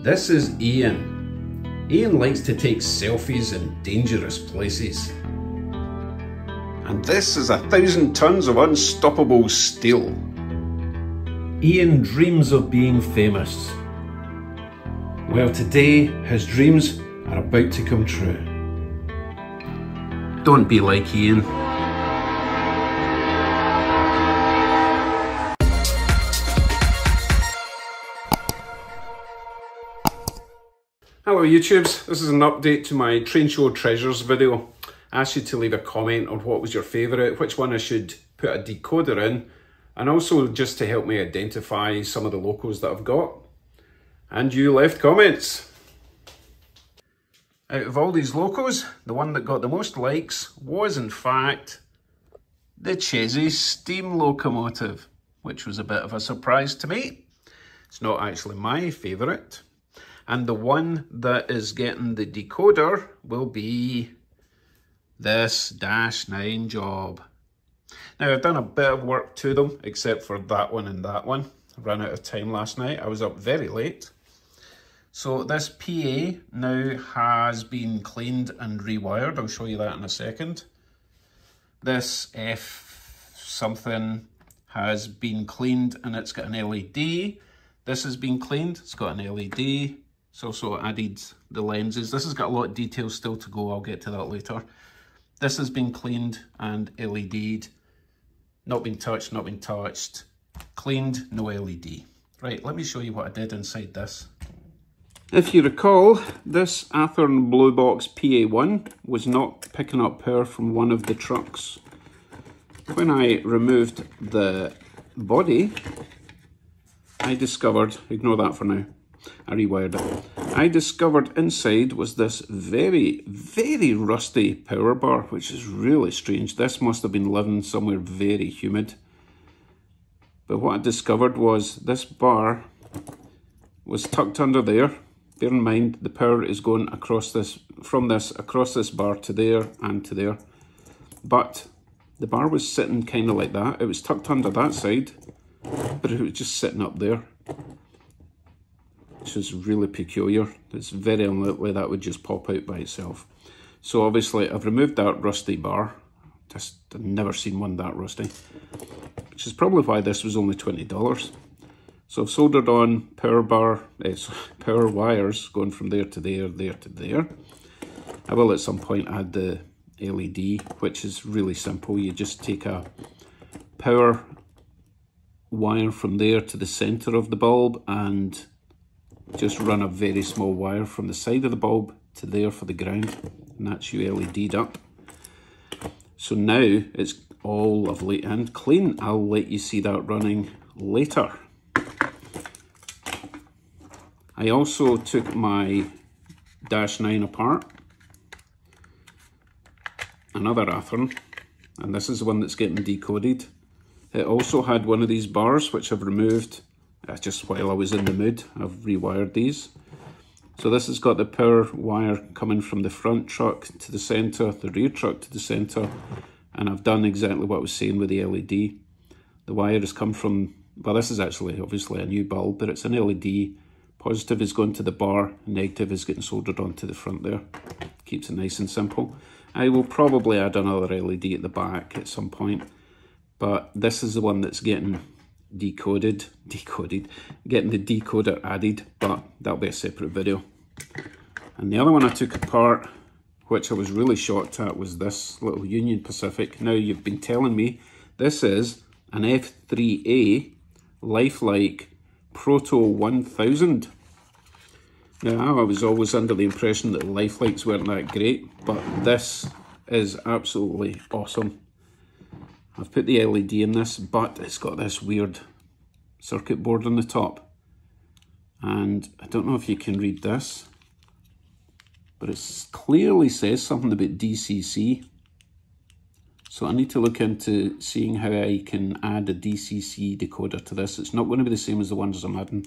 This is Ian. Ian likes to take selfies in dangerous places. And this is 1,000 tons of unstoppable steel. Ian dreams of being famous. Well, today his dreams are about to come true. Don't be like Ian. Hello YouTubes, this is an update to my train show treasures video. I asked you to leave a comment on what was your favourite, which one I should put a decoder in, and also just to help me identify some of the locos that I've got. And you left comments. Out of all these locos, the one that got the most likes was in fact the Chesney steam locomotive, which was a bit of a surprise to me. It's not actually my favourite. And the one that is getting the decoder will be this Dash 9 job. Now, I've done a bit of work to them, except for that one and that one. I ran out of time last night. I was up very late. So this PA now has been cleaned and rewired. I'll show you that in a second. This F something has been cleaned and it's got an LED. This has been cleaned, it's got an LED. It's also added the lenses. This has got a lot of details still to go. I'll get to that later. This has been cleaned and LED'd. Not been touched, not been touched. Cleaned, no LED. Right, let me show you what I did inside this. If you recall, this Athearn Blue Box PA1 was not picking up power from one of the trucks. When I removed the body, I discovered, ignore that for now, I rewired it. I discovered inside was this very, very rusty power bar, which is really strange. This must have been living somewhere very humid. But what I discovered was this bar was tucked under there. Bear in mind, the power is going across this, from this, across this bar to there and to there. But the bar was sitting kind of like that. It was tucked under that side, but it was just sitting up there, which is really peculiar. It's very unlikely that would just pop out by itself. So obviously I've removed that rusty bar. Just I've never seen one that rusty, which is probably why this was only $20. So I've soldered on power wires going from there to there, there to there. I will at some point add the LED, which is really simple. You just take a power wire from there to the center of the bulb and just run a very small wire from the side of the bulb to there for the ground, and that's you LED'd up. So now it's all lovely and clean. I'll let you see that running later. I also took my Dash 9 apart, another Athearn, and this is the one that's getting decoded. It also had one of these bars, which I've removed just while I was in the mood. I've rewired these. So this has got the power wire coming from the front truck to the centre, the rear truck to the centre, and I've done exactly what I was saying with the LED. The wire has come from, well, this is actually obviously a new bulb, but it's an LED. Positive is going to the bar, negative is getting soldered onto the front there. Keeps it nice and simple. I will probably add another LED at the back at some point, but this is the one that's getting getting the decoder added, but that'll be a separate video. And the other one I took apart, which I was really shocked at, was this little Union Pacific. Now, you've been telling me this is an F3A Lifelike Proto 1000. Now, I was always under the impression that Lifelikes weren't that great, but this is absolutely awesome. I've put the LED in this, but it's got this weird circuit board on the top. And I don't know if you can read this, but it clearly says something about DCC. So I need to look into seeing how I can add a DCC decoder to this. It's not going to be the same as the ones I'm adding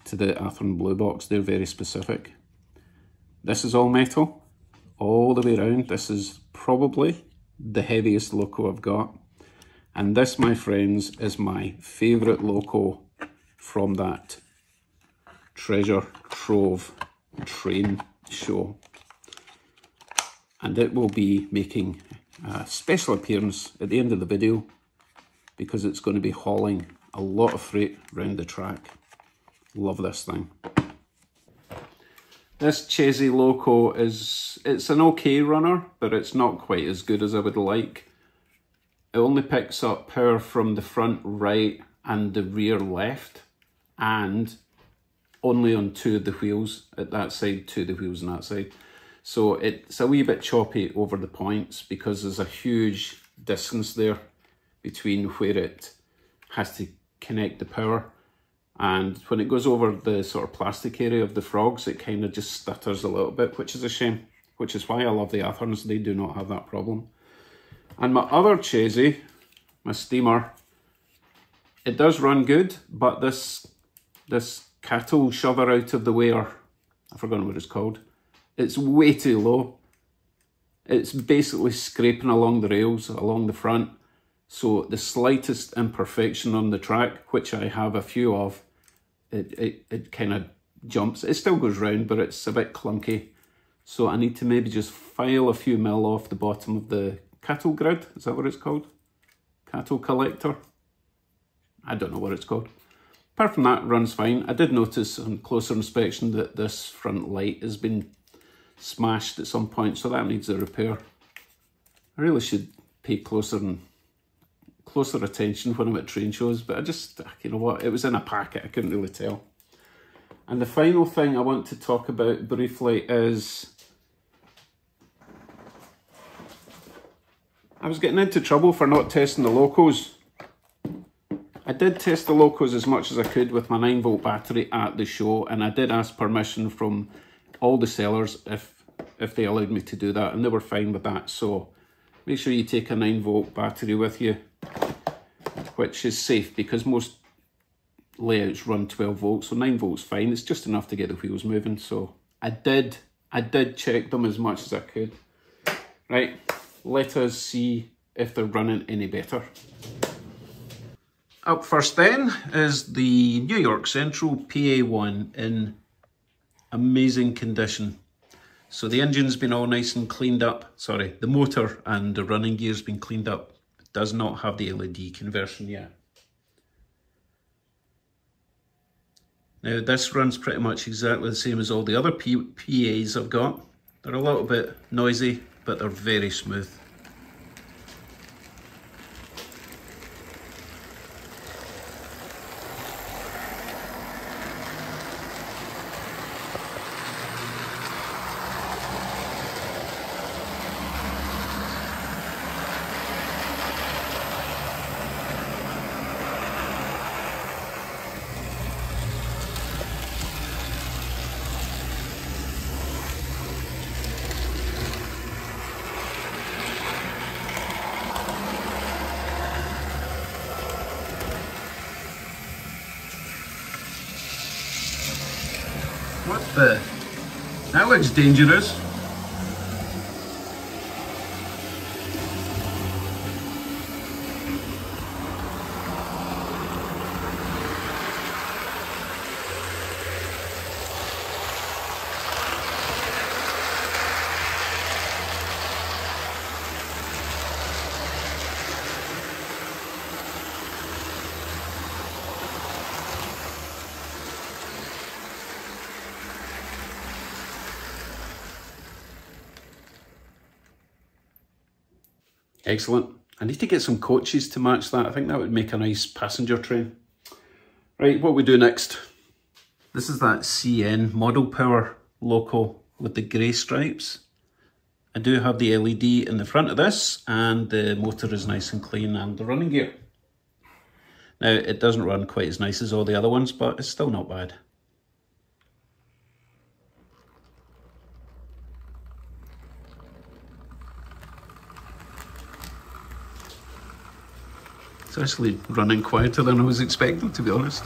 to the Athearn Blue Box. They're very specific. This is all metal, all the way around. This is probably the heaviest loco I've got. And this, my friends, is my favourite loco from that treasure Trove train show. And it will be making a special appearance at the end of the video because it's going to be hauling a lot of freight around the track. Love this thing. This Chesy Loco it's an okay runner, but it's not quite as good as I would like. It only picks up power from the front right and the rear left, and only on 2 of the wheels at that side, 2 of the wheels on that side. So it's a wee bit choppy over the points because there's a huge distance there between where it has to connect the power. And when it goes over the sort of plastic area of the frogs, it kind of just stutters a little bit, which is a shame, which is why I love the Athearns. They do not have that problem. And my other Chesy, my steamer, it does run good, but this cattle shover out of the way, or I've forgotten what it's called, it's way too low. It's basically scraping along the rails, along the front. So the slightest imperfection on the track, which I have a few of, it kind of jumps. It still goes round, but it's a bit clunky. So I need to maybe just file a few mil off the bottom of the cattle grid. Is that what it's called? Cattle collector? I don't know what it's called. Apart from that, it runs fine. I did notice on closer inspection that this front light has been smashed at some point, so that needs a repair. I really should pay closer attention when I'm at train shows, but I just, you know what, it was in a packet, I couldn't really tell. And the final thing I want to talk about briefly is I was getting into trouble for not testing the Locos. I did test the Locos as much as I could with my 9-volt battery at the show, and I did ask permission from all the sellers if they allowed me to do that, and they were fine with that. So make sure you take a 9-volt battery with you, which is safe because most layouts run 12 volts, so 9 volts fine. It's just enough to get the wheels moving. So I did check them as much as I could. Right, let us see if they're running any better. Up first then is the New York Central PA1 in amazing condition. So the engine's been all nice and cleaned up. Sorry, the motor and the running gear's been cleaned up. It does not have the LED conversion yet. Now this runs pretty much exactly the same as all the other PAs I've got. They're a little bit noisy, but they're very smooth. What the? That looks dangerous. Excellent. I need to get some coaches to match that. I think that would make a nice passenger train. Right, what we do next? This is that CN Model Power Loco with the grey stripes. I do have the LED in the front of this, and the motor is nice and clean, and the running gear. Now, it doesn't run quite as nice as all the other ones, but it's still not bad. It's actually running quieter than I was expecting, to be honest.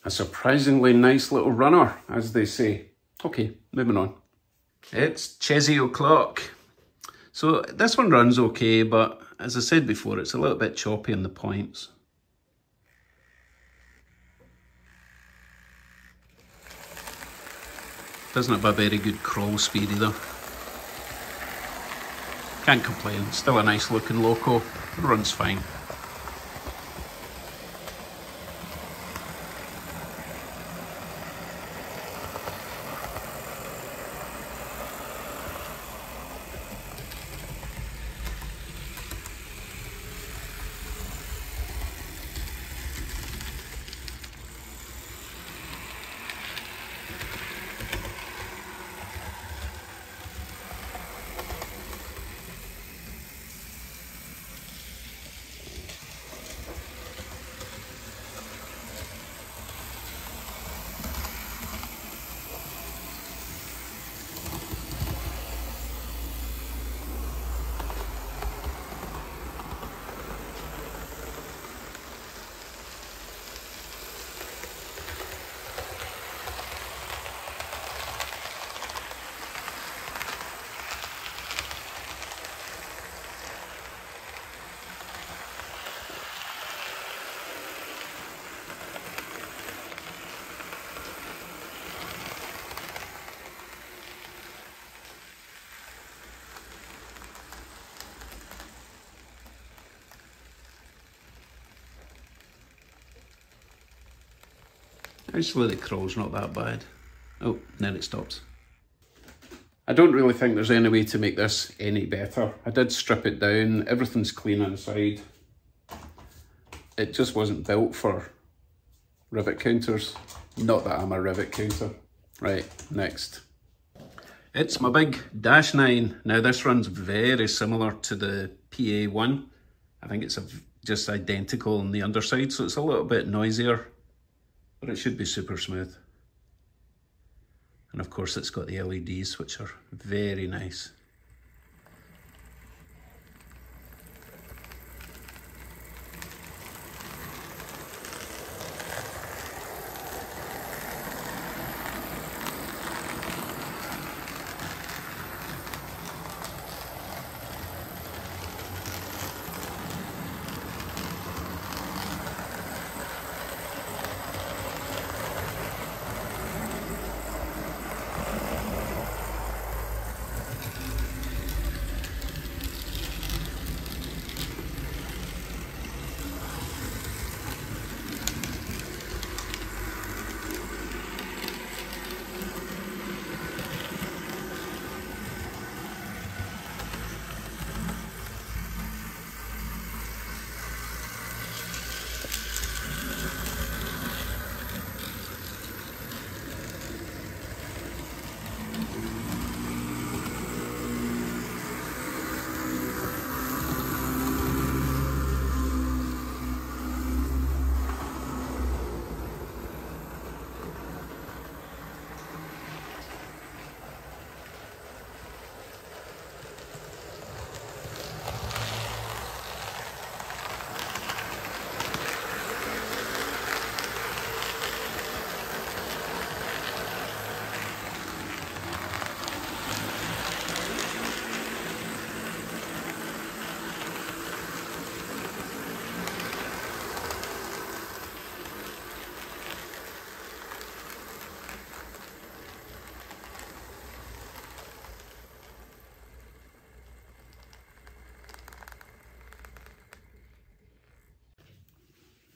A surprisingly nice little runner, as they say. Okay, moving on. It's Chesney O'Clock. So this one runs okay, but as I said before, it's a little bit choppy in the points. Doesn't have a very good crawl speed either. Can't complain, still a nice looking Loco, runs fine. Actually, the crawl's not that bad. Oh, then it stops. I don't really think there's any way to make this any better. I did strip it down, everything's clean inside. It just wasn't built for rivet counters. Not that I'm a rivet counter. Right, next. It's my big Dash 9. Now this runs very similar to the PA1. I think it's just identical on the underside, so it's a little bit noisier, but it should be super smooth. And of course it's got the LEDs, which are very nice.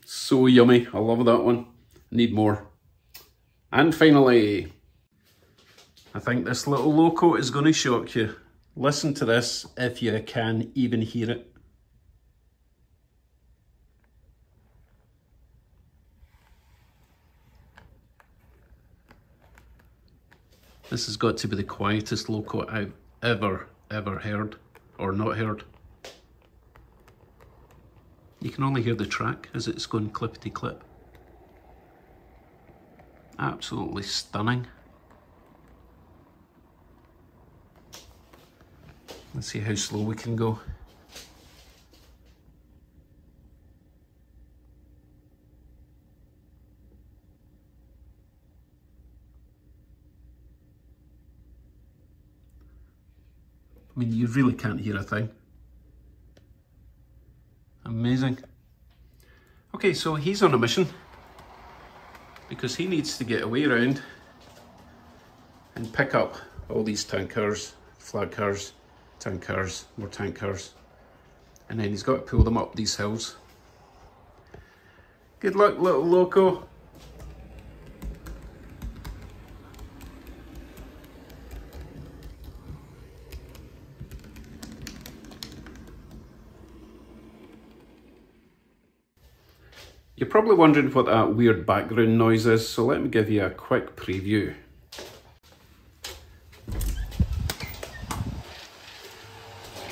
So yummy, I love that one. Need more. And finally, I think this little Loco is going to shock you. Listen to this if you can even hear it. This has got to be the quietest Loco I've ever heard, or not heard. You can only hear the track as it's going clippity clip. Absolutely stunning. Let's see how slow we can go. I mean, you really can't hear a thing. Amazing. Okay, so he's on a mission because he needs to get away around and pick up all these tank cars, flag cars, tank cars, more tank cars, and then he's got to pull them up these hills. Good luck, little Loco. You're probably wondering what that weird background noise is, so let me give you a quick preview.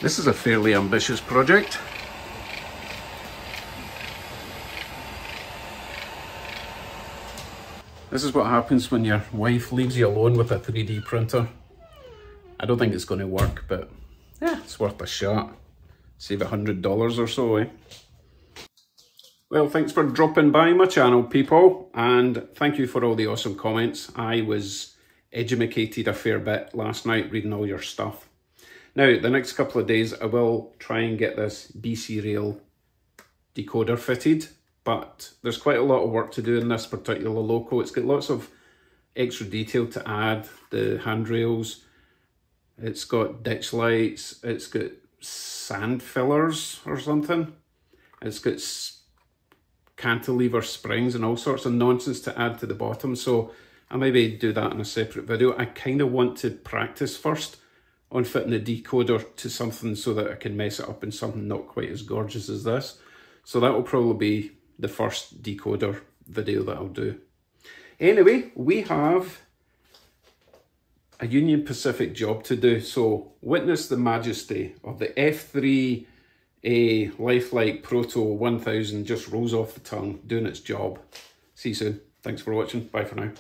This is a fairly ambitious project. This is what happens when your wife leaves you alone with a 3D printer. I don't think it's going to work, but yeah, it's worth a shot. Save $100 or so, eh? Well, thanks for dropping by my channel, people, and thank you for all the awesome comments. I was edumacated a fair bit last night reading all your stuff. Now, the next couple of days, I will try and get this BC Rail decoder fitted, but there's quite a lot of work to do in this particular Loco. It's got lots of extra detail to add, the handrails, it's got ditch lights, it's got sand fillers or something, it's got cantilever springs and all sorts of nonsense to add to the bottom, so I maybe do that in a separate video. I kind of want to practice first on fitting the decoder to something so that I can mess it up in something not quite as gorgeous as this. So that will probably be the first decoder video that I'll do. Anyway, we have a Union Pacific job to do, so witness the majesty of the F3 a lifelike Proto 1000 just rolls off the tongue, doing its job. See you soon. Thanks for watching. Bye for now.